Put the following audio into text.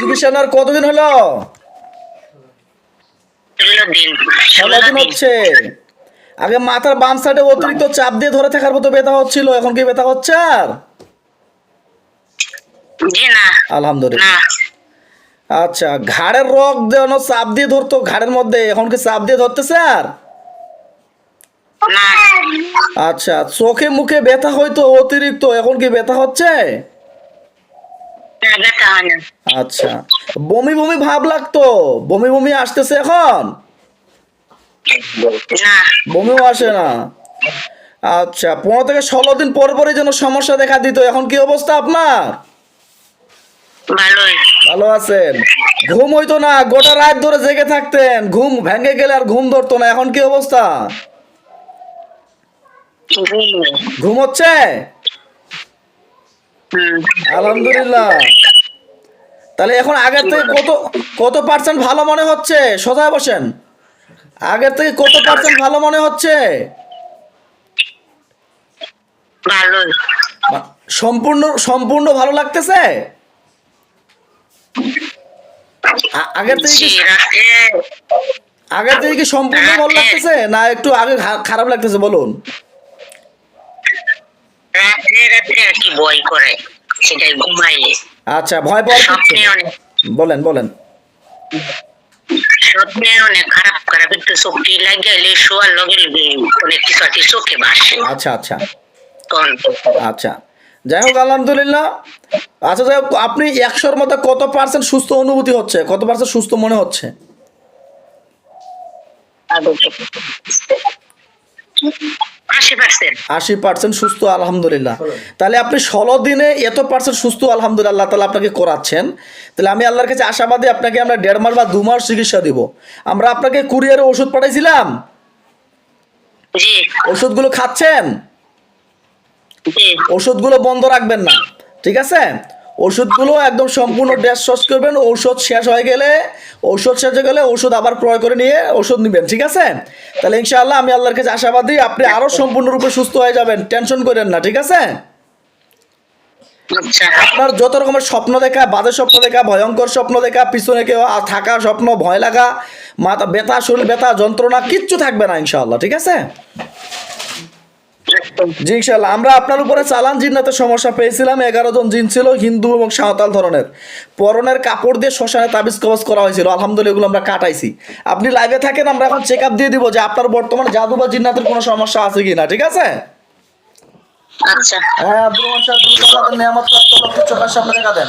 চিকিৎসা নেওয়ার কতদিন হলো? 16 দিন হচ্ছে। আগে মাথার বাম সাইডে অতিরিক্ত চাপ দিয়ে ধরে থাকার মতো ব্যথা হচ্ছিল, এখন কি ব্যথা হচ্ছে আর? জি না। আলহামদুলিল্লাহ। আচ্ছা, ঘাড়ের রগ যেন চাপ দিয়ে ধরতো ঘাড়ের মধ্যে, এখন কি চাপ দিয়ে ধরতেছে আর? না। আচ্ছা, চোখে মুখে ব্যথা হয়তো অতিরিক্ত, এখন কি ব্যথা হচ্ছে? ব্যথা হয় না। আচ্ছা, বমি বমি ভাব লাগতো, বমি বমি আসতেছে এখন? না। বমিও আসে না। আচ্ছা, 15 থেকে 16 দিন পর পরই যেন সমস্যা দেখা দিত, এখন কি অবস্থা আপনার? ভালোই। ভালো আছেন? ঘুম হইতো না, গোটা রাত ধরে জেগে থাকতেন, ঘুম ভেঙে গেলে আর ঘুম ধরতো না, এখন কি অবস্থা? ঘুম হচ্ছে? আলহামদুলিল্লাহ। তাহলে এখন আগের থেকে কত কত পার্সেন্ট ভালো মনে হচ্ছে? সোজা বসেন। আগের থেকে কত পার্সেন্ট ভালো মনে হচ্ছে? ভালোই। সম্পূর্ণ সম্পূর্ণ ভালো লাগতেছে? আগের থেকে কি আগের থেকে কি সম্পূর্ণ ভালো লাগতেছে না একটু আগে খারাপ লাগতেছে বলুন? রাত্রে রাত্রে আর কি ভয় করে, সেটাই ঘুমাইলে। আচ্ছা, ভয় পাওয়ার কিছু নেই। বলেন বলেন। স্বপ্নে অনেক খারাপ খারাপ একটু চোখটি লাগিয়ে শোয়ার লগে লগে অনেক কিছু আর কি চোখে ভাসে। আচ্ছা আচ্ছা তখন আচ্ছা, যাই হোক আলহামদুলিল্লাহ। আচ্ছা, যাই হোক, আপনি 100-র মধ্যে কত পার্সেন্ট সুস্থ অনুভূতি হচ্ছে, কত পার্সেন্ট সুস্থ মনে হচ্ছে? 80% সুস্থ, আলহামদুলিল্লাহ। তাহলে আপনি 16 দিনে এত পার্সেন্ট সুস্থ, আলহামদুলিল্লাহ তাহলে আপনাকে করাচ্ছেন। তাহলে আমি আল্লাহর কাছে আশাবাদী, আপনাকে আমরা 1.5 মাস বা 2 মাস চিকিৎসা দিব। আমরা আপনাকে কুরিয়ারে ওষুধ পাঠাইছিলাম, ওষুধগুলো খাচ্ছেন? ওষুধগুলো বন্ধ রাখবেন না, ঠিক আছে? ওষুধগুলো একদম সম্পূর্ণ ডেস শেষ করবেন। ঔষধ শেষ হয়ে গেলে ওষুধ আবার ক্রয় করে নিয়ে ওষুধ নেবেন, ঠিক আছে? তাহলে ইনশাআল্লাহ আমি আল্লাহর কাছে আশাবাদী আপনি আরো সম্পূর্ণরূপে সুস্থ হয়ে যাবেন, টেনশন করেন না, ঠিক আছে? আপনার যত রকমের স্বপ্ন দেখা, বাজে স্বপ্ন দেখা, ভয়ঙ্কর স্বপ্ন দেখা, পিছনে কেউ থাকা স্বপ্ন, ভয় লাগা, মাথা ব্যথা, শরীর ব্যথা, যন্ত্রণা কিচ্ছু থাকবে না ইনশাআল্লাহ, ঠিক আছে? জি ইনশাআল্লাহ। আমরা আপনার উপরে চালান জিন্নাতের সমস্যা পেয়েছিলাম, 11 জন জিন ছিল, হিন্দু এবং সাঁওতাল ধরনের। পরনের কাপড় দিয়ে শ্মশানে তাবিজ কবজ করা হয়েছিল, আলহামদুলিল্লাহ এগুলো আমরা কাটাইছি। আপনি লাইভে থাকেন, আমরা এখন চেক আপ দিয়ে দিব যে আপনার বর্তমানে জাদু বা জিন্নাতের কোনো সমস্যা আছে কিনা, ঠিক আছে? আচ্ছা। হ্যাঁ, আব্দুল রহমান সাহেব, নিয়ামত প্রাপ্ত লোককে চোখের সামনে দেখা দেন।